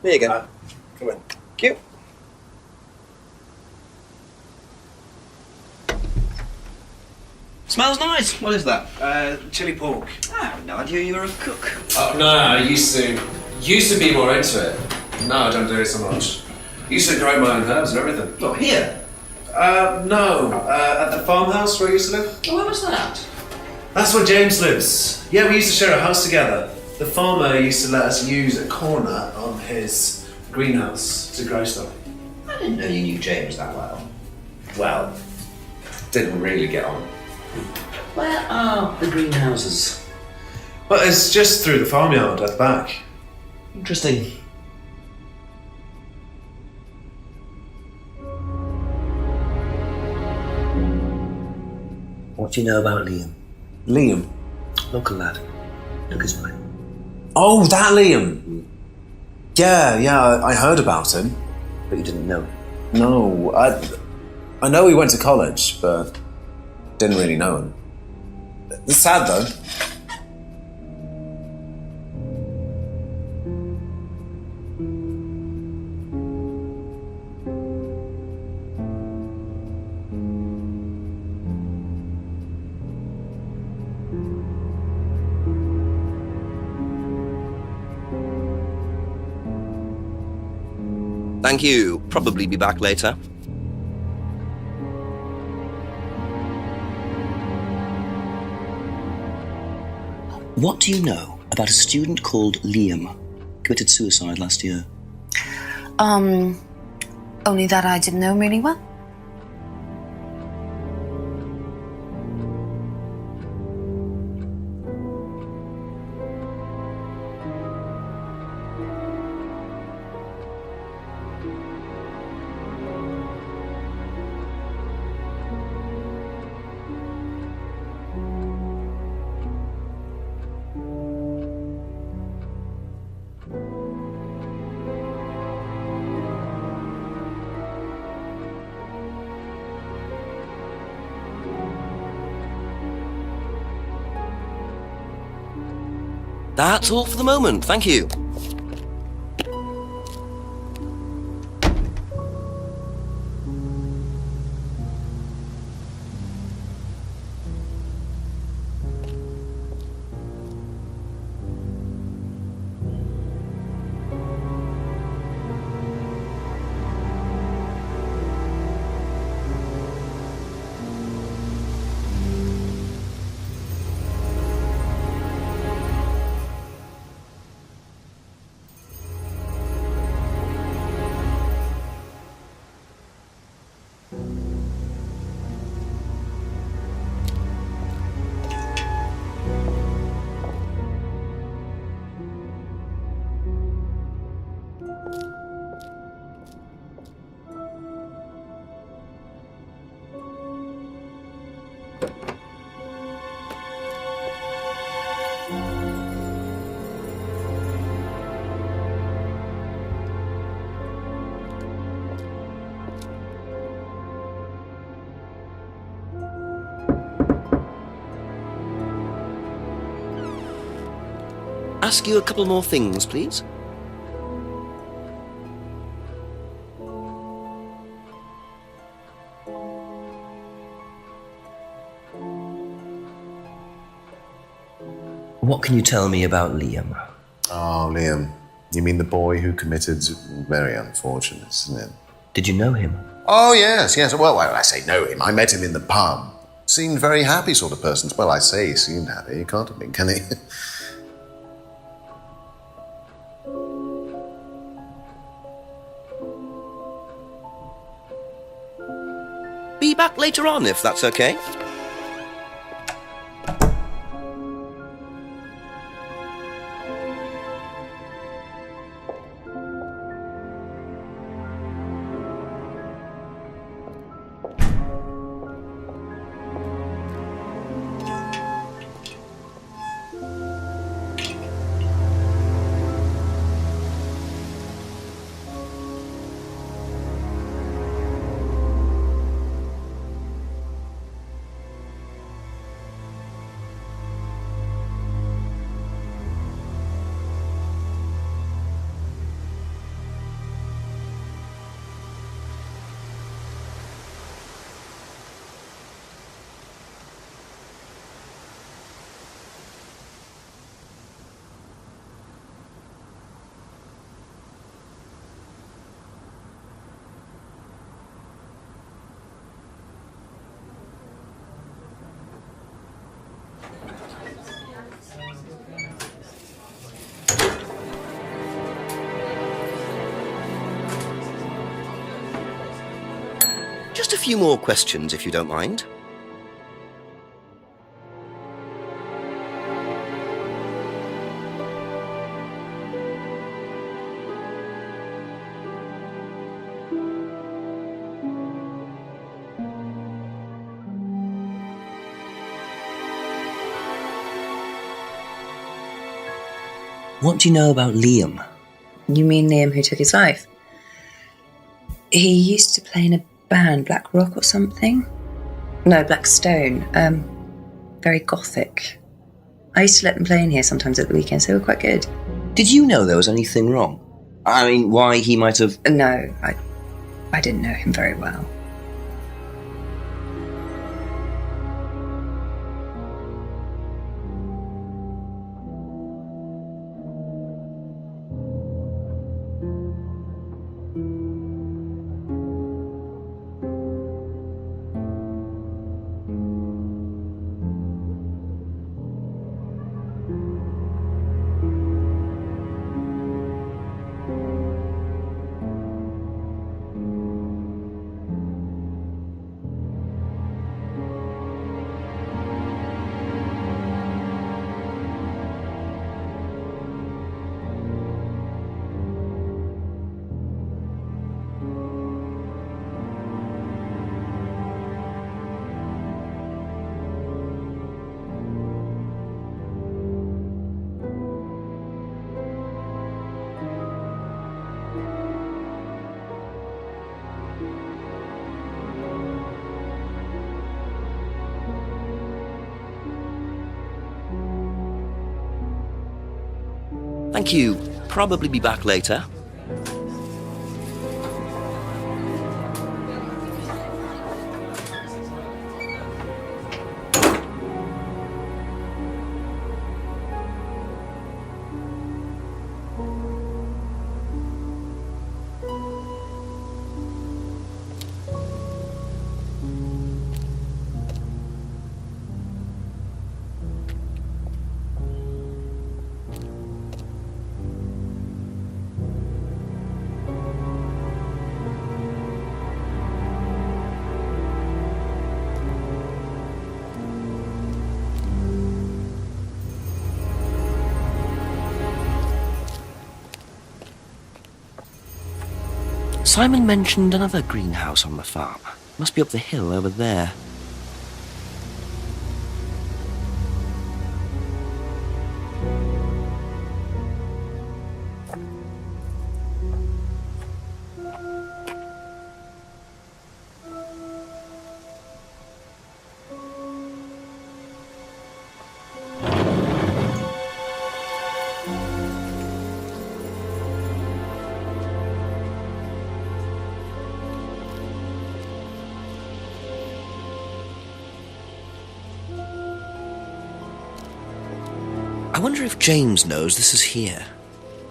There you go. Come in. Thank you. Smells nice. What is that? Chili pork. I had no idea you were a cook. Oh, no, I used to be more into it. No, I don't do it so much. Used to grow my own herbs and everything. Oh, here? No. At the farmhouse where I used to live. Oh, where was that? That's where James lives. Yeah, we used to share a house together. The farmer used to let us use a corner of his greenhouse to grow stuff. I didn't know you knew James that well. Well, didn't really get on. Where are the greenhouses? Well, it's just through the farmyard at the back. Interesting. What do you know about Liam? Liam? Local lad. Took his money. Oh, that Liam! Yeah, I heard about him. But you didn't know him? No, I know he went to college, but didn't really know him. It's sad though. Thank you. Probably be back later. What do you know about a student called Liam? Committed suicide last year. Only that I didn't know him really well. That's all for the moment. Thank you. Ask you a couple more things, please. What can you tell me about Liam? Oh, Liam. You mean the boy who committed very unfortunate, isn't it? Did you know him? Oh, yes. Well, I say know him. I met him in the pub. Seemed very happy sort of person. Well, I say he seemed happy. He can't have been, can he? Be back later on, if that's okay. Just a few more questions, if you don't mind. What do you know about Liam? You mean Liam who took his life? He used to play in a band, Black Rock or something? No, Black Stone. Very gothic. I used to let them play in here sometimes at the weekends. They were quite good. Did you know there was anything wrong? I mean, why he might have... No, I didn't know him very well. Thank you. Probably be back later. Simon mentioned another greenhouse on the farm. Must be up the hill over there. I wonder if James knows this is here.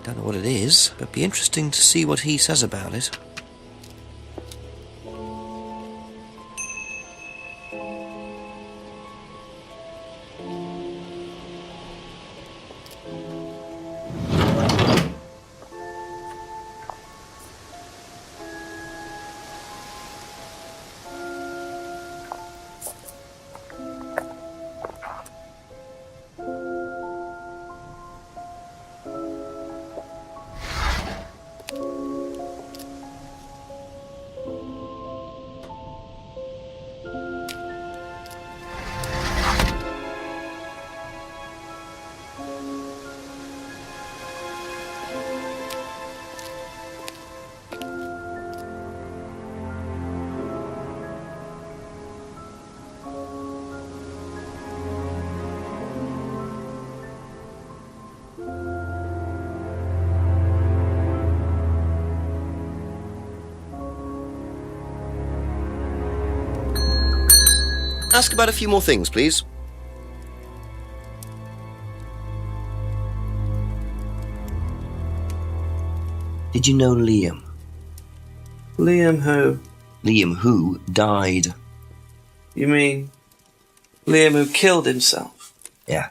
Don't know what it is, but be interesting to see what he says about it. Ask about a few more things, please. Did you know Liam? Liam who? Liam who died. You mean Liam who killed himself? Yeah.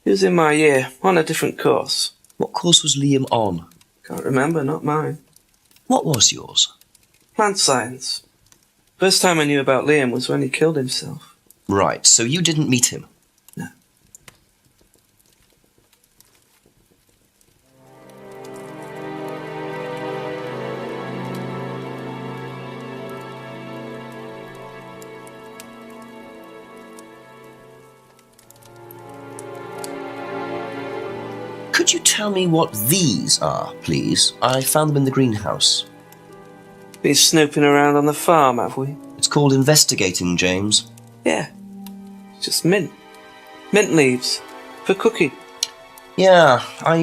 He was in my year, on a different course. What course was Liam on? Can't remember, not mine. What was yours? Plant science. First time I knew about Liam was when he killed himself. Right, so you didn't meet him? No. Could you tell me what these are, please? I found them in the greenhouse. Been snooping around on the farm, have we? It's called investigating, James. Yeah. It's just mint. Mint leaves. For cooking. Yeah, I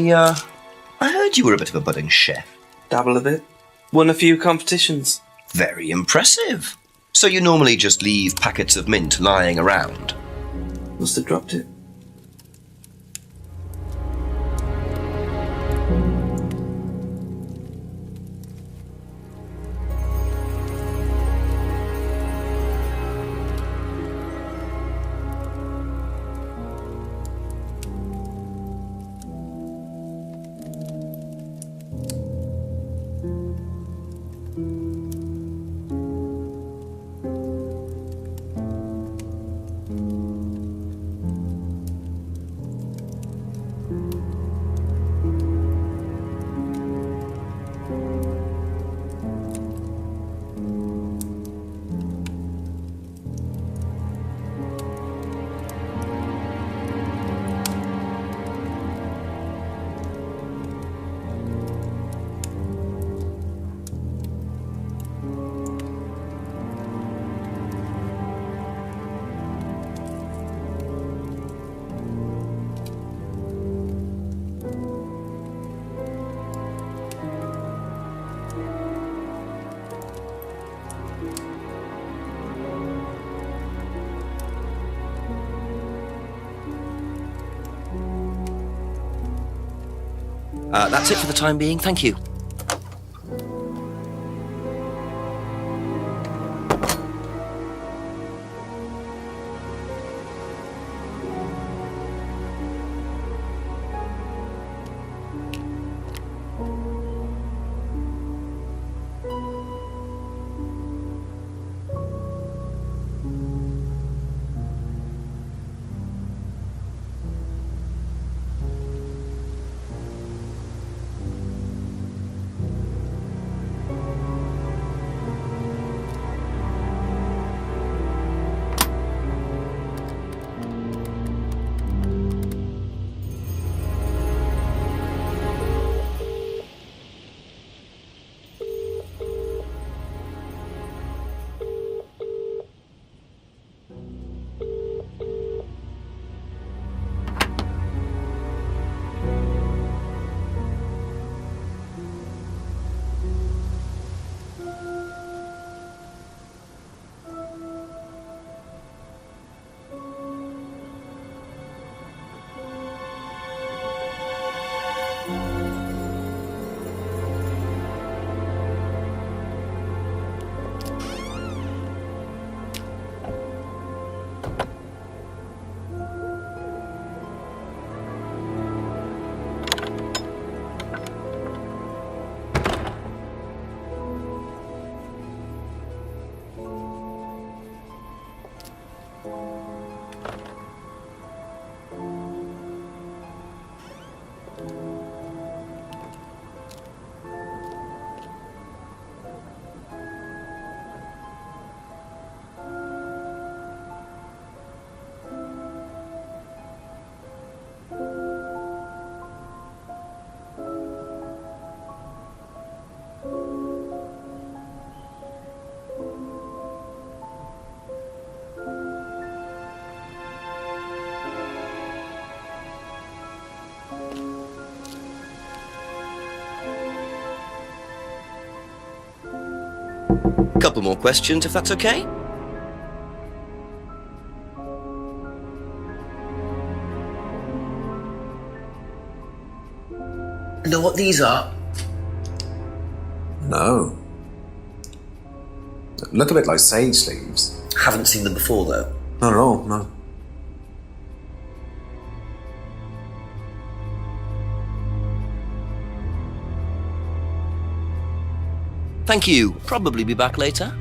heard you were a bit of a budding chef. Dabble a bit. Won a few competitions. Very impressive. So you normally just leave packets of mint lying around? Must have dropped it. That's it for the time being, thank you. Couple more questions, if that's okay? Know what these are? No. Look a bit like sage leaves. Haven't seen them before, though. Not at all, no. Thank you. Probably be back later.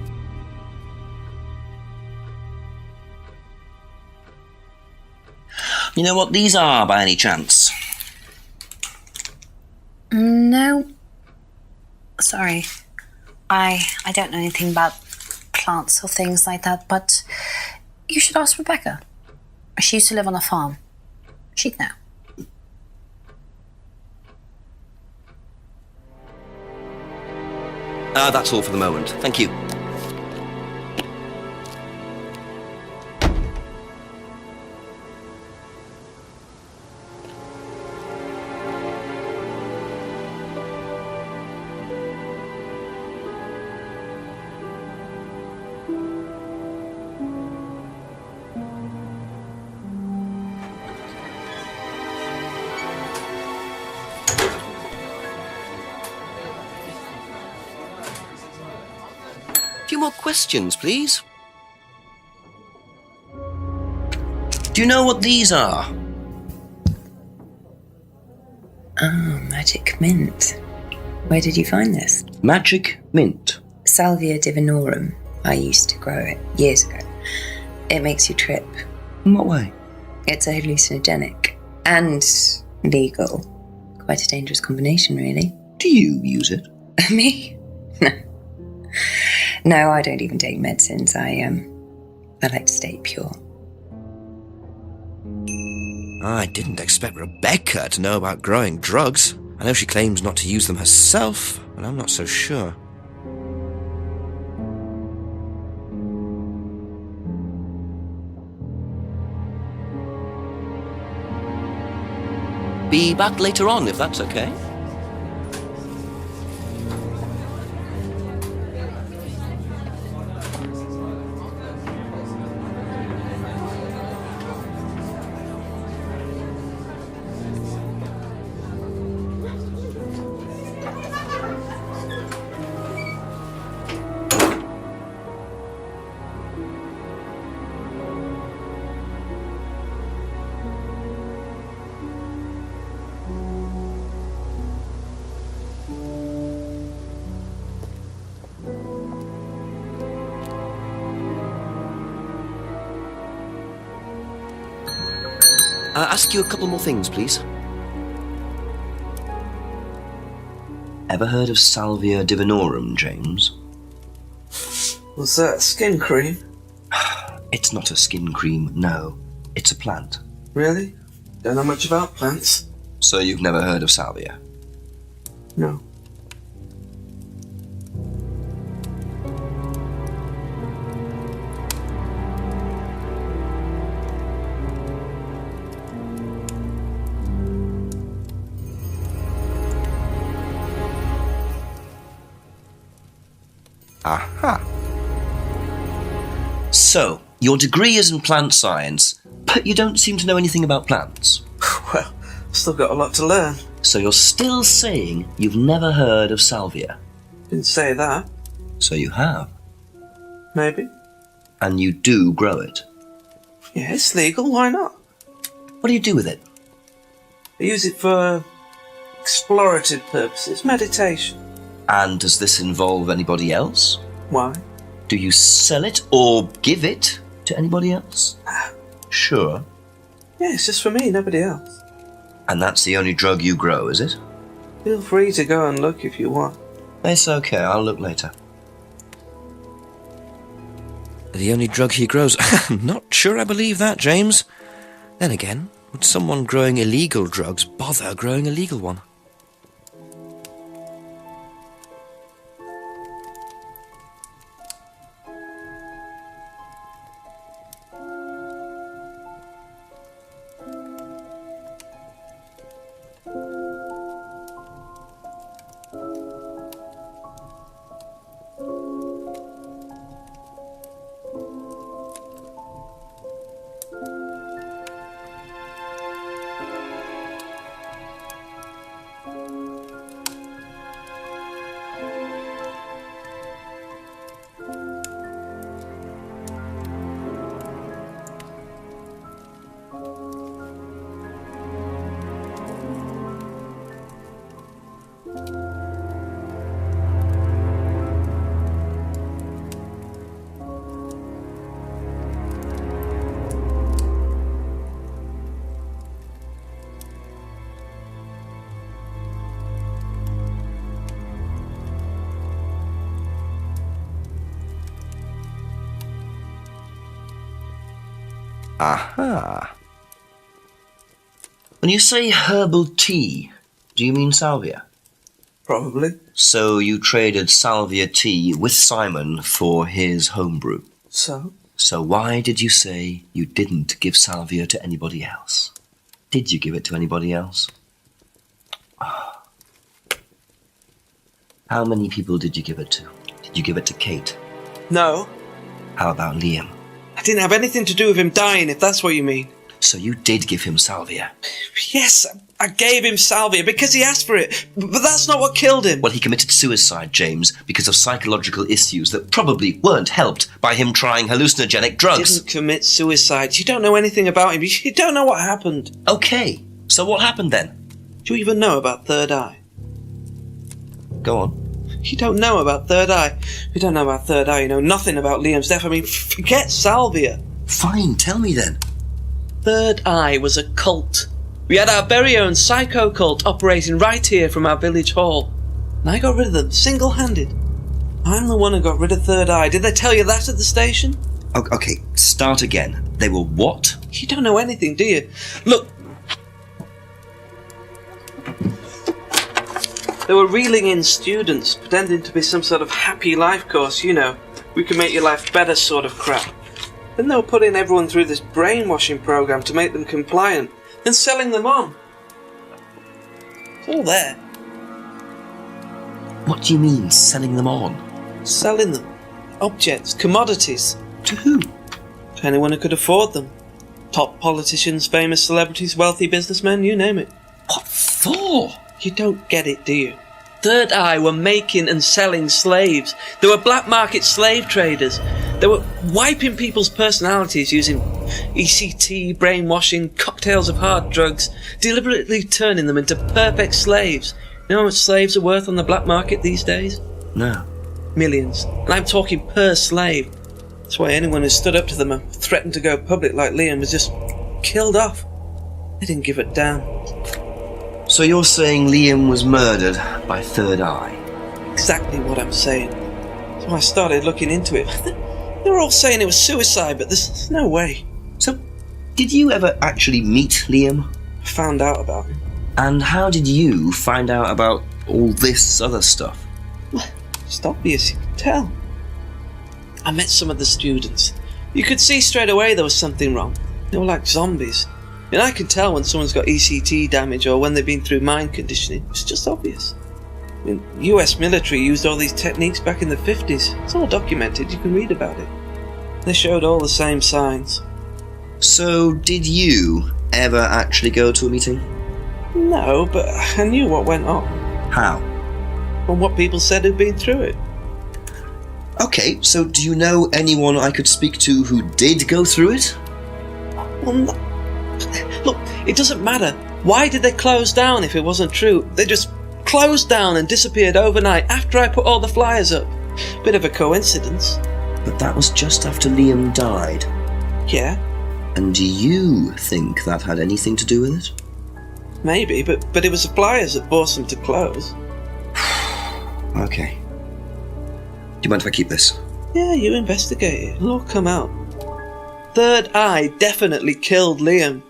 You know what these are, by any chance? No. Sorry. I don't know anything about plants or things like that, but you should ask Rebecca. She used to live on a farm. She'd know. That's all for the moment. Thank you. A few more questions, please. Do you know what these are? Oh, magic mint. Where did you find this? Magic mint. Salvia divinorum. I used to grow it years ago. It makes you trip. In what way? It's a hallucinogenic and legal. Quite a dangerous combination, really. Do you use it? Me? No. No, I don't even take medicines. I like to stay pure. I didn't expect Rebecca to know about growing drugs. I know she claims not to use them herself, but I'm not so sure. Be back later on, if that's okay. Ask you a couple more things, please. Ever heard of Salvia divinorum, James? Was that skin cream? It's not a skin cream, no. It's a plant. Really? Don't know much about plants. So you've never heard of Salvia? No. Aha. So, your degree is in plant science, but you don't seem to know anything about plants. Well, still got a lot to learn. So you're still saying you've never heard of Salvia? Didn't say that. So you have. Maybe. And you do grow it. Yeah, it's legal, why not? What do you do with it? I use it for explorative purposes, meditation. And does this involve anybody else? Why? Do you sell it or give it to anybody else? Sure. Yeah, it's just for me, nobody else. And that's the only drug you grow, is it? Feel free to go and look if you want. It's okay, I'll look later. The only drug he grows? I'm not sure I believe that, James. Then again, would someone growing illegal drugs bother growing a legal one? Aha. When you say herbal tea, do you mean salvia? Probably. So you traded salvia tea with Simon for his homebrew. So? So why did you say you didn't give salvia to anybody else? Did you give it to anybody else? How many people did you give it to? Did you give it to Kate? No. How about Liam? I didn't have anything to do with him dying, if that's what you mean. So you did give him salvia? Yes, I gave him salvia because he asked for it, but that's not what killed him. Well, he committed suicide, James, because of psychological issues that probably weren't helped by him trying hallucinogenic drugs. He didn't commit suicide. You don't know anything about him. You don't know what happened. Okay, so what happened then? Do you even know about Third Eye? Go on. You don't know about Third Eye. You don't know about Third Eye. You know nothing about Liam's death. I mean, forget salvia. Fine, tell me then. Third Eye was a cult. We had our very own psycho cult operating right here from our village hall. And I got rid of them, single-handed. I'm the one who got rid of Third Eye. Did they tell you that at the station? Okay, start again. They were what? You don't know anything, do you? Look. They were reeling in students, pretending to be some sort of happy life course, you know. We can make your life better sort of crap. Then they were putting everyone through this brainwashing program to make them compliant, then selling them on. It's all there. What do you mean, selling them on? Selling them. Objects, commodities. To who? To anyone who could afford them. Top politicians, famous celebrities, wealthy businessmen, you name it. What for? You don't get it, do you? Third Eye were making and selling slaves. They were black market slave traders. They were wiping people's personalities using ECT, brainwashing, cocktails of hard drugs, deliberately turning them into perfect slaves. You know how much slaves are worth on the black market these days? No. Millions. And I'm talking per slave. That's why anyone who stood up to them and threatened to go public like Liam was just killed off. They didn't give a damn. So you're saying Liam was murdered by Third Eye? Exactly what I'm saying. So I started looking into it. They were all saying it was suicide, but there's no way. So, did you ever actually meet Liam? I found out about him. And how did you find out about all this other stuff? It's obvious, you can tell. I met some of the students. You could see straight away there was something wrong. They were like zombies. And I can tell when someone's got ECT damage or when they've been through mind conditioning. It's just obvious. I mean, US military used all these techniques back in the 50s. It's all documented, you can read about it. They showed all the same signs. So, did you ever actually go to a meeting? No, but I knew what went on. How? From what people said who'd been through it. Okay, so do you know anyone I could speak to who did go through it? Well, no. Look, it doesn't matter. Why did they close down if it wasn't true? They just closed down and disappeared overnight after I put all the flyers up. Bit of a coincidence. But that was just after Liam died. Yeah, And do you think that had anything to do with it? maybe, but it was the flyers that forced them to close. Okay. Do you mind if I keep this? Yeah, you investigate it. It'll all come out. Third Eye definitely killed Liam.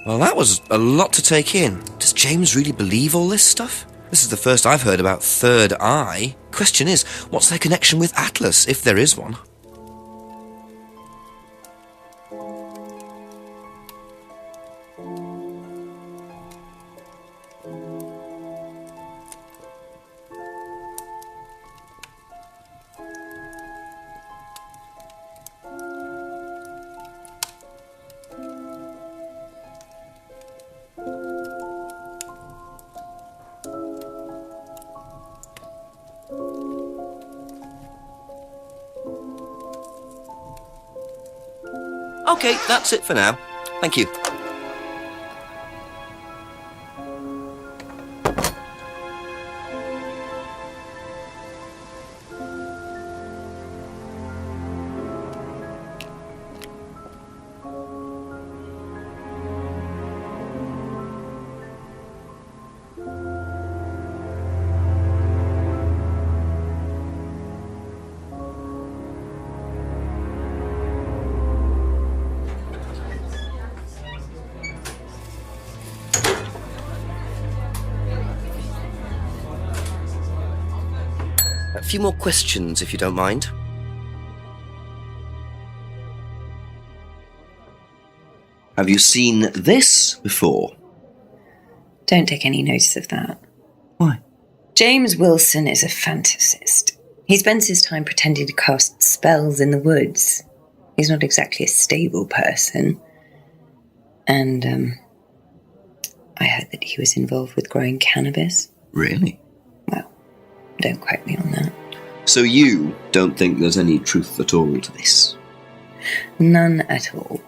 Well, that was a lot to take in. Does James really believe all this stuff? This is the first I've heard about Third Eye. Question is, what's their connection with Atlas, if there is one? Okay, that's it for now. Thank you. few more questions, if you don't mind. Have you seen this before? Don't take any notice of that. Why? James Wilson is a fantasist. He spends his time pretending to cast spells in the woods. He's not exactly a stable person. And, I heard that he was involved with growing cannabis. Really? Well, don't quote me on that. So you don't think there's any truth at all to this? None at all.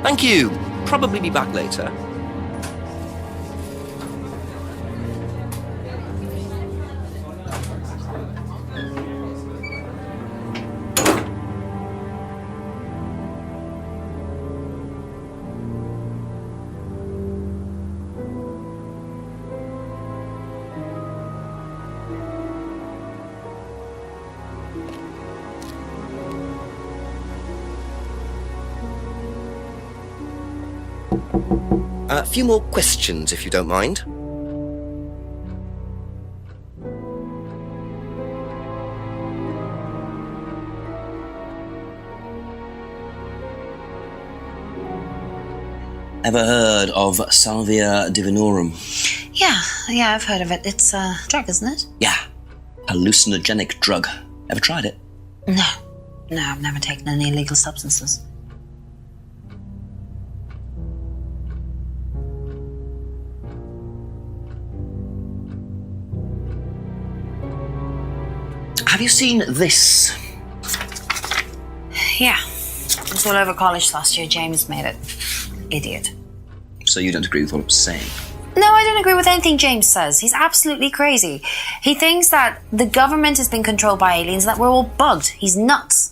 Thank you. Probably be back later. A few more questions, if you don't mind. Ever heard of Salvia divinorum? Yeah, I've heard of it. It's a drug, isn't it? Yeah, hallucinogenic drug. Ever tried it? No, I've never taken any illegal substances. Have you seen this? Yeah, it was all over college last year. James made it. Idiot. So you don't agree with what I'm saying? No, I don't agree with anything James says. He's absolutely crazy. He thinks that the government has been controlled by aliens, that we're all bugged. He's nuts.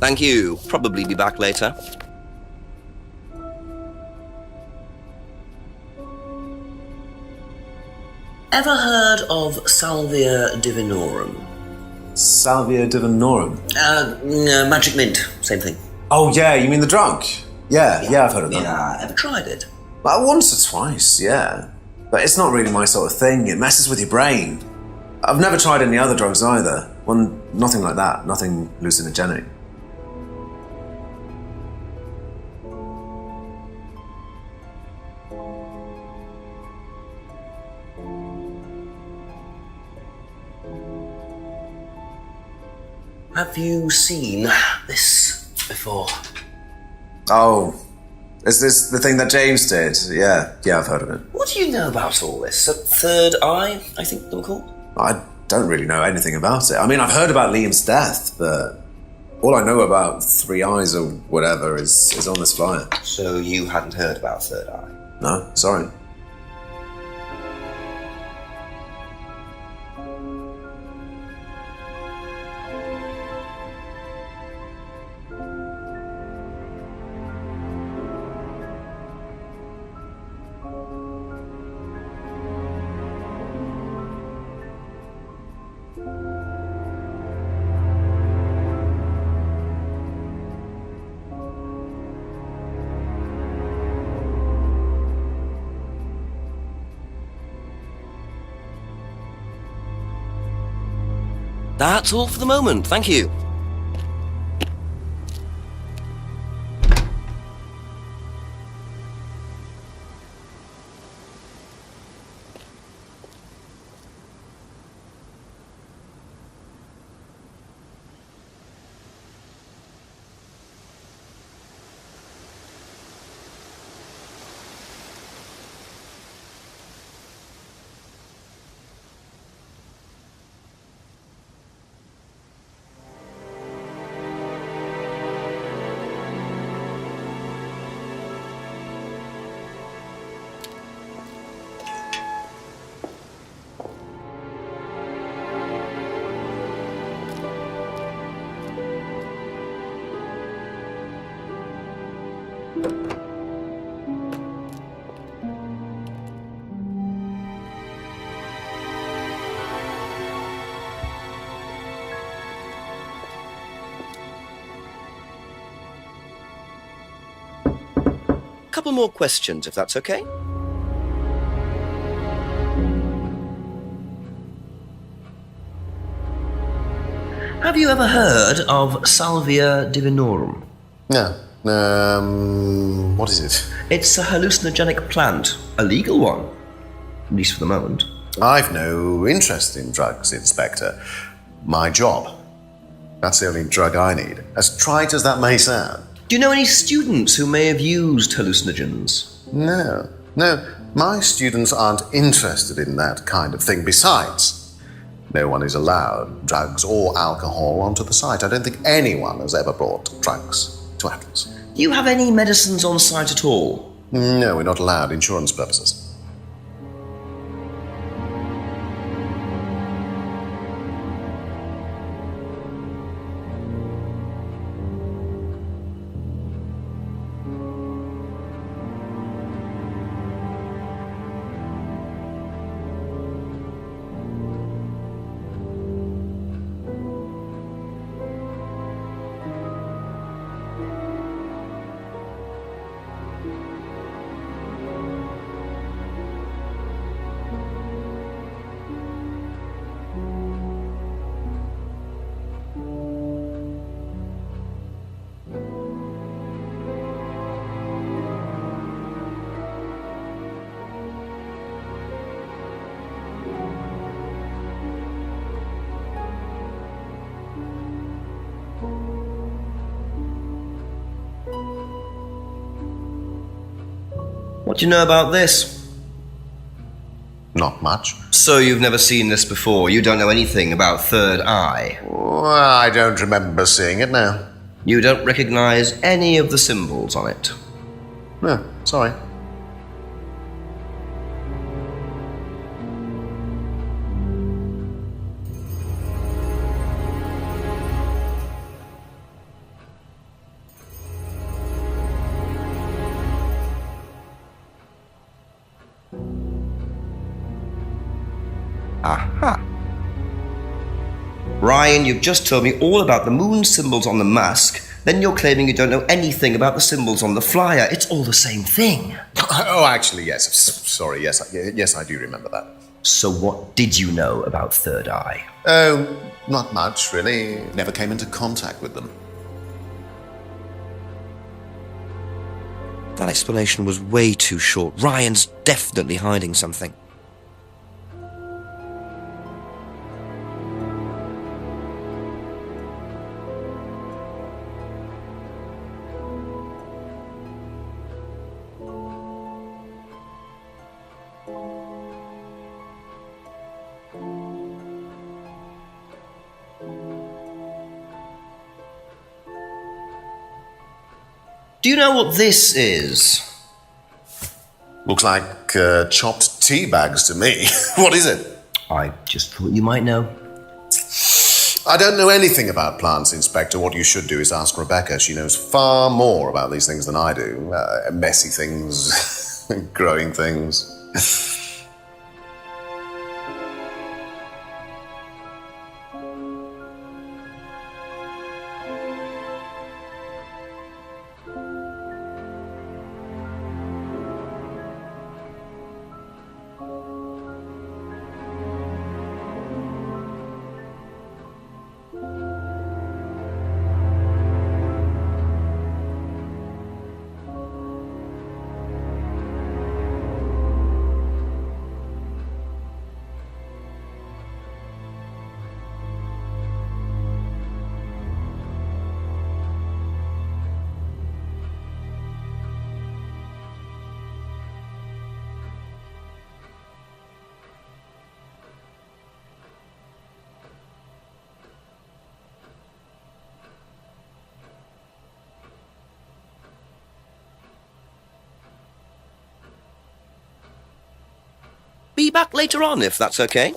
Thank you. Probably be back later. Ever heard of Salvia divinorum? Salvia divinorum. Magic mint. Same thing. Oh, yeah, you mean the drug? Yeah, I've heard of that. Yeah, ever tried it? Well, once or twice, yeah. But it's not really my sort of thing. It messes with your brain. I've never tried any other drugs either. Well, nothing like that. Nothing hallucinogenic. Have you seen this before? Oh, is this the thing that James did? Yeah, I've heard of it. What do you know about all this? A third eye, I think they were called? I don't really know anything about it. I mean, I've heard about Liam's death, but all I know about Three Eyes or whatever is on this flyer. So you hadn't heard about third eye? No, sorry. That's all for the moment, thank you. Couple more questions, if that's okay. Have you ever heard of Salvia divinorum? No. What is it? It's a hallucinogenic plant, a legal one, at least for the moment. I've no interest in drugs, Inspector. My job. That's the only drug I need. As trite as that may sound. Do you know any students who may have used hallucinogens? No. My students aren't interested in that kind of thing. Besides, no one is allowed drugs or alcohol onto the site. I don't think anyone has ever brought drugs to Atlas. Do you have any medicines on site at all? No, we're not allowed. Insurance purposes. What do you know about this? Not much. So you've never seen this before? You don't know anything about third eye? Well, I don't remember seeing it now. You don't recognize any of the symbols on it? No, sorry. Aha. Ryan, you've just told me all about the moon symbols on the mask, then you're claiming you don't know anything about the symbols on the flyer. It's all the same thing. Oh, actually, yes. Sorry, yes, I do remember that. So what did you know about third eye? Oh, not much, really. Never came into contact with them. That explanation was way too short. Ryan's definitely hiding something. Do you know what this is? Looks like chopped tea bags to me. What is it? I just thought you might know. I don't know anything about plants, Inspector. What you should do is ask Rebecca. She knows far more about these things than I do. Messy things, growing things. be back later on, if that's okay.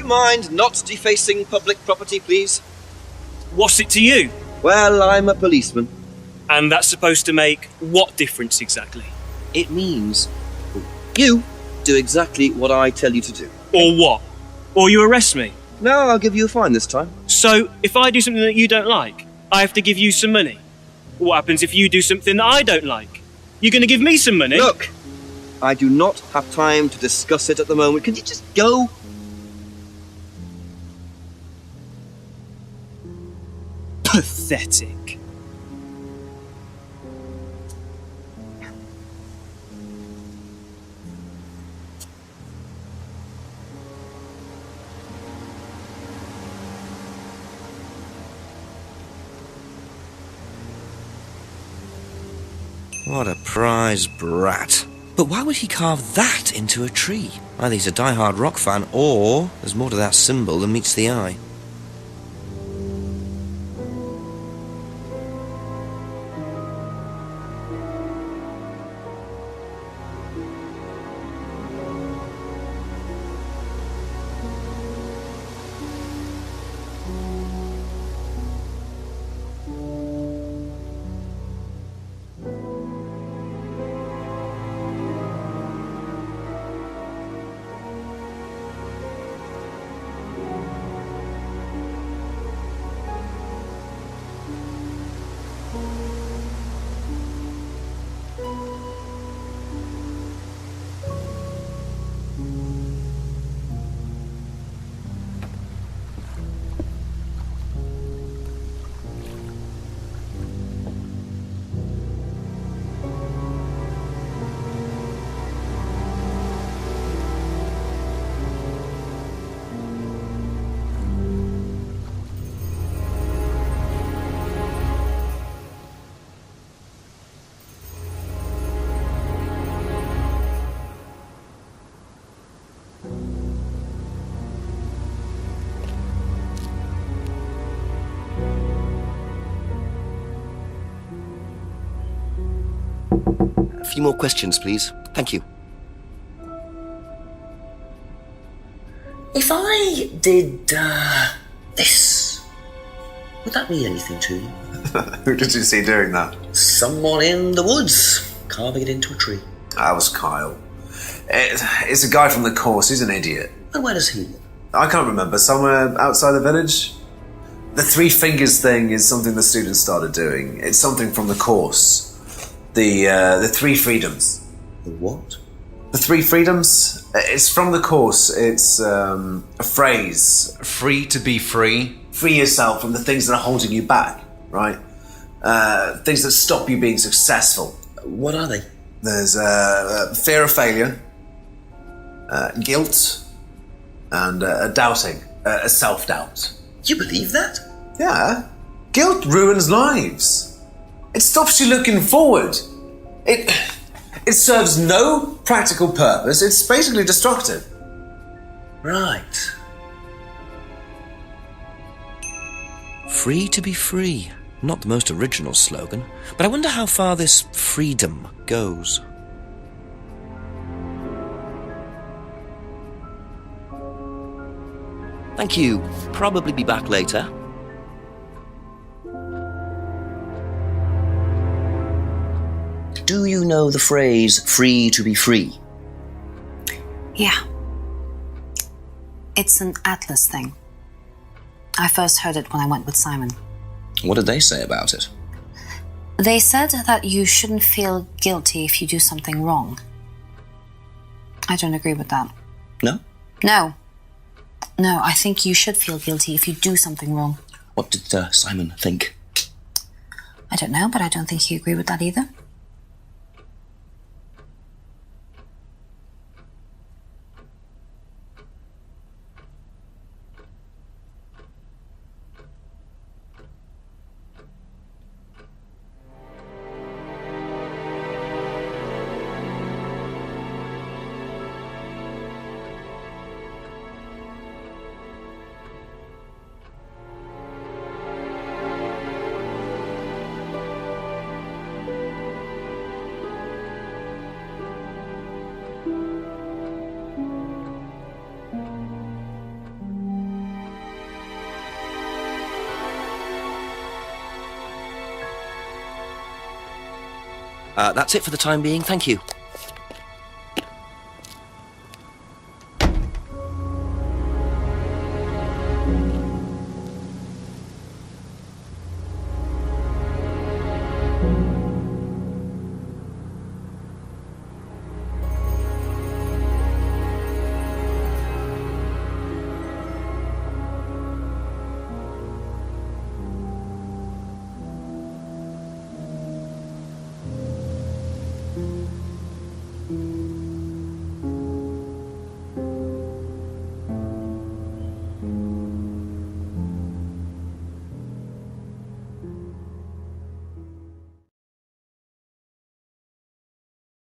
Mind not defacing public property, please? What's it to you? Well, I'm a policeman. And that's supposed to make what difference exactly? It means you do exactly what I tell you to do. Or what? Or you arrest me? No, I'll give you a fine this time. So, if I do something that you don't like, I have to give you some money? What happens if you do something that I don't like? You're going to give me some money? Look, I do not have time to discuss it at the moment. Can you just go? Pathetic. What a prize brat. But why would he carve that into a tree? Either he's a die-hard rock fan, or there's more to that symbol than meets the eye. A few more questions, please. Thank you. If I did, this, would that mean anything to you? Who did you see doing that? Someone in the woods, carving it into a tree. That was Kyle. It's a guy from the course, he's an idiot. And where does he live? I can't remember, somewhere outside the village? The three fingers thing is something the students started doing. It's something from the course. The three freedoms. The what? The three freedoms? It's from the course. It's a phrase. Free to be free. Free yourself from the things that are holding you back, right? Things that stop you being successful. What are they? There's fear of failure, guilt, and doubting, self-doubt. You believe that? Yeah. Guilt ruins lives. It stops you looking forward. It serves no practical purpose. It's basically destructive. Right. Free to be free. Not the most original slogan, but I wonder how far this freedom goes. Thank you. Probably be back later. Do you know the phrase, free to be free? Yeah. It's an Atlas thing. I first heard it when I went with Simon. What did they say about it? They said that you shouldn't feel guilty if you do something wrong. I don't agree with that. No? No. No, I think you should feel guilty if you do something wrong. What did Simon think? I don't know, but I don't think he agreed with that either. That's it for the time being. Thank you.